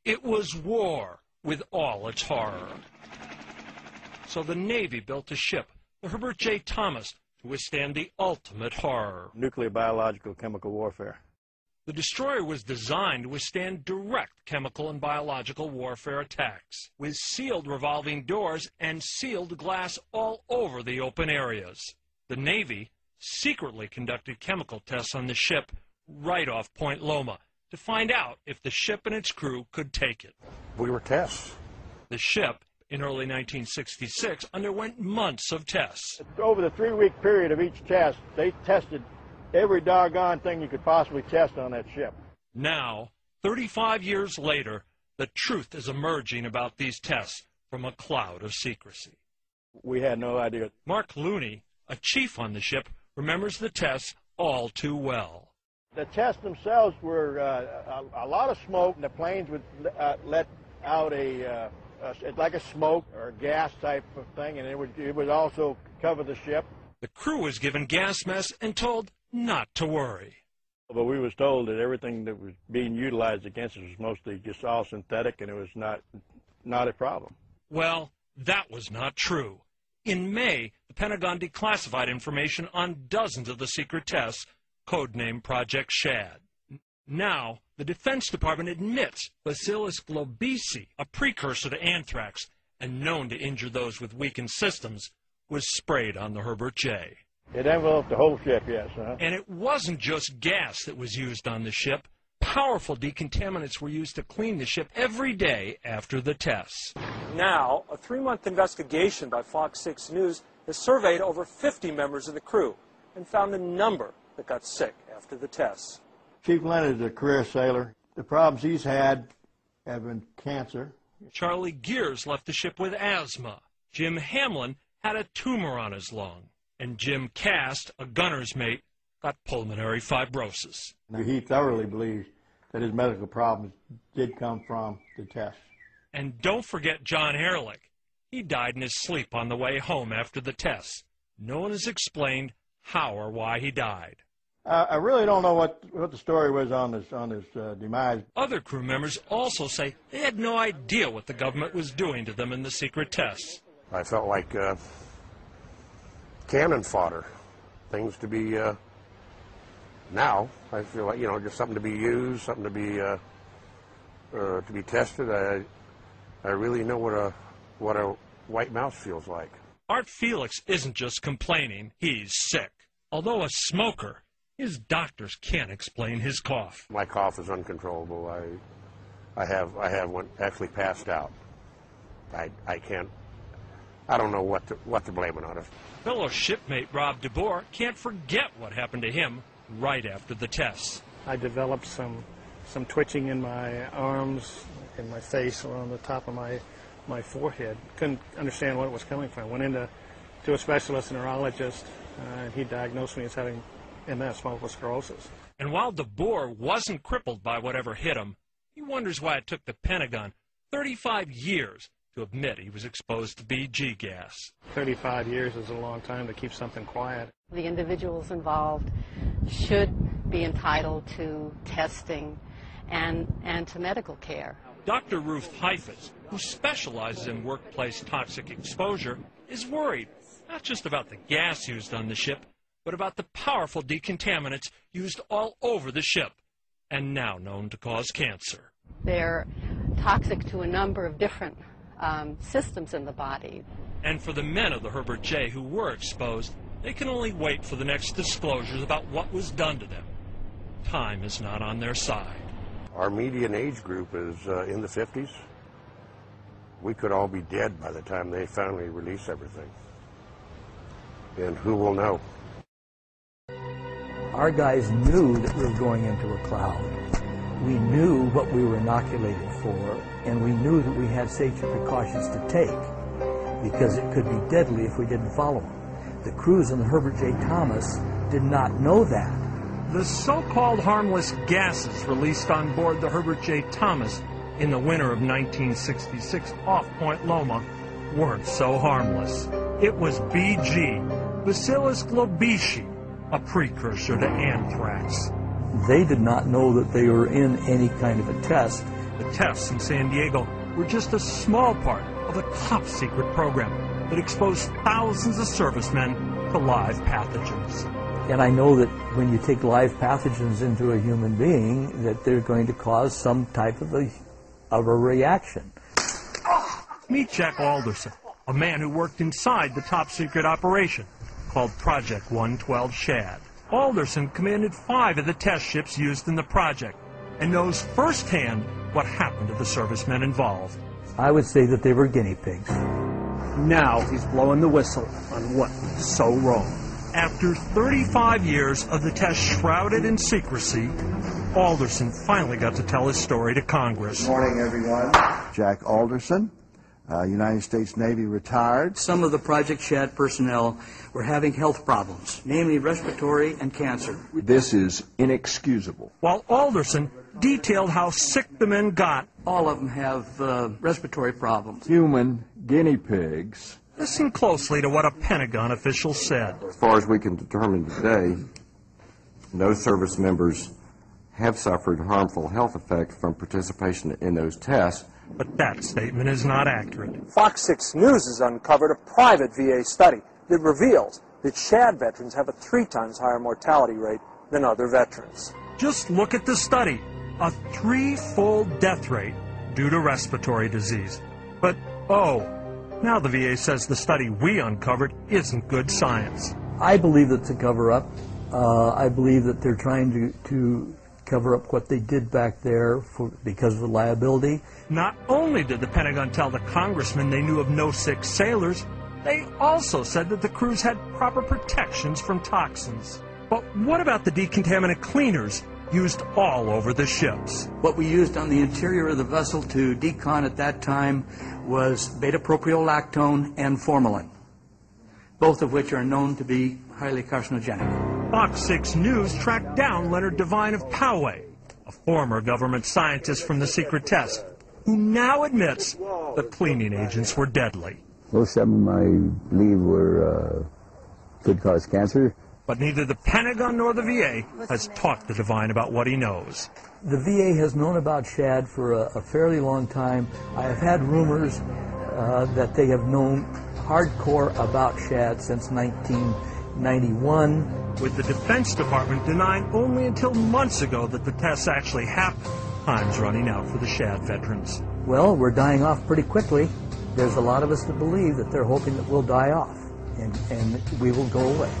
It was war with all its horror. So the Navy built a ship, the Herbert J. Thomas, to withstand the ultimate horror. Nuclear, biological, chemical warfare. The destroyer was designed to withstand direct chemical and biological warfare attacks, with sealed revolving doors and sealed glass all over the open areas. The Navy secretly conducted chemical tests on the ship right off Point Loma to find out if the ship and its crew could take it. We were tests. The ship, in early 1966, underwent months of tests. Over the 3-week period of each test, they tested every doggone thing you could possibly test on that ship. Now, 35 years later, the truth is emerging about these tests from a cloud of secrecy. We had no idea. Mark Looney, a chief on the ship, remembers the tests all too well. The tests themselves were a lot of smoke, and the planes would let out like a smoke or gas type of thing, and it would also cover the ship. The crew was given gas masks and told not to worry. But we was told that everything that was being utilized against us was mostly just all synthetic, and it was not a problem. Well, that was not true. In May, the Pentagon declassified information on dozens of the secret tests, codenamed Project Shad. Now, the Defense Department admits Bacillus globicea, a precursor to anthrax and known to injure those with weakened systems, was sprayed on the Herbert J. It enveloped the whole ship, yes. And it wasn't just gas that was used on the ship. Powerful decontaminants were used to clean the ship every day after the tests. Now, a 3-month investigation by Fox 6 News has surveyed over 50 members of the crew and found a number that got sick after the tests. Chief Leonard is a career sailor. The problems he's had have been cancer. Charlie Gears left the ship with asthma. Jim Hamlin had a tumor on his lung. And Jim Cast, a gunner's mate, got pulmonary fibrosis. He thoroughly believes that his medical problems did come from the tests. And don't forget John Ehrlich. He died in his sleep on the way home after the tests. No one has explained how or why he died. I really don't know what the story was on his demise. Other crew members also say they had no idea what the government was doing to them in the secret tests. I felt like cannon fodder, things to be, now I feel like, just something to be used, something to be tested. I really know what a white mouse feels like. Art Felix isn't just complaining, he's sick. Although a smoker, his doctors can't explain his cough. My cough is uncontrollable. I have one actually passed out. I don't know what to blame it on. Fellow shipmate Rob DeBoer can't forget what happened to him right after the tests. I developed some twitching in my arms, in my face, around the top of my forehead. Couldn't understand what it was coming from. Went to a specialist, a neurologist, and he diagnosed me as having MS, multiple sclerosis. And while DeBoer wasn't crippled by whatever hit him, he wonders why it took the Pentagon 35 years to admit he was exposed to BG gas. 35 years is a long time to keep something quiet. The individuals involved should be entitled to testing and to medical care. Dr. Ruth Heifetz, who specializes in workplace toxic exposure, is worried not just about the gas used on the ship, but about the powerful decontaminants used all over the ship and now known to cause cancer. They're toxic to a number of different systems in the body. And for the men of the Herbert J who were exposed, they can only wait for the next disclosures about what was done to them. Time is not on their side. Our median age group is in the 50s. We could all be dead by the time they finally release everything. And who will know? Our guys knew that we were going into a cloud. We knew what we were inoculated for, and we knew that we had safety precautions to take because it could be deadly if we didn't follow them. The crews on the Herbert J. Thomas did not know that. The so-called harmless gases released on board the Herbert J. Thomas in the winter of 1966 off Point Loma weren't so harmless. It was BG, Bacillus globicea, a precursor to anthrax. They did not know that they were in any kind of a test The tests in San Diego were just a small part of a top-secret program that exposed thousands of servicemen to live pathogens. And I know that when you take live pathogens into a human being, that they're going to cause some type of a reaction. Meet Jack Alderson, a man who worked inside the top-secret operation called Project 112 Shad. Alderson commanded 5 of the test ships used in the project and knows firsthand what happened to the servicemen involved. I would say that they were guinea pigs. Now he's blowing the whistle on what went so wrong. After 35 years of the test shrouded in secrecy, Alderson finally got to tell his story to Congress. Good morning, everyone. Jack Alderson, United States Navy retired. Some of the Project Shad personnel were having health problems, namely respiratory and cancer. This is inexcusable. While Alderson detailed how sick the men got, all of them have respiratory problems. Human guinea pigs. Listen closely to what a Pentagon official said. As far as we can determine today, no service members have suffered harmful health effects from participation in those tests. But that statement is not accurate. Fox 6 News has uncovered a private VA study that reveals that Shad veterans have a 3 times higher mortality rate than other veterans. Just look at the study. A 3-fold death rate due to respiratory disease. But, now the VA says the study we uncovered isn't good science. I believe it's a cover-up. I believe that they're trying to cover up what they did back there because of the liability. Not only did the Pentagon tell the congressman they knew of no sick sailors, they also said that the crews had proper protections from toxins. But what about the decontaminant cleaners used all over the ships? What we used on the interior of the vessel to decon at that time was beta-propyolactone and formalin, both of which are known to be highly carcinogenic. Fox 6 News tracked down Leonard Devine of Poway, a former government scientist from the secret test, who now admits the cleaning agents were deadly. Most of them, I believe, could cause cancer. But neither the Pentagon nor the VA has talked to Devine about what he knows. The VA has known about Shad for a fairly long time. I have had rumors that they have known hardcore about Shad since 1991. With the Defense Department denying only until months ago that the tests actually happened, time's running out for the Shad veterans. Well, we're dying off pretty quickly. There's a lot of us that believe that they're hoping that we'll die off and we will go away.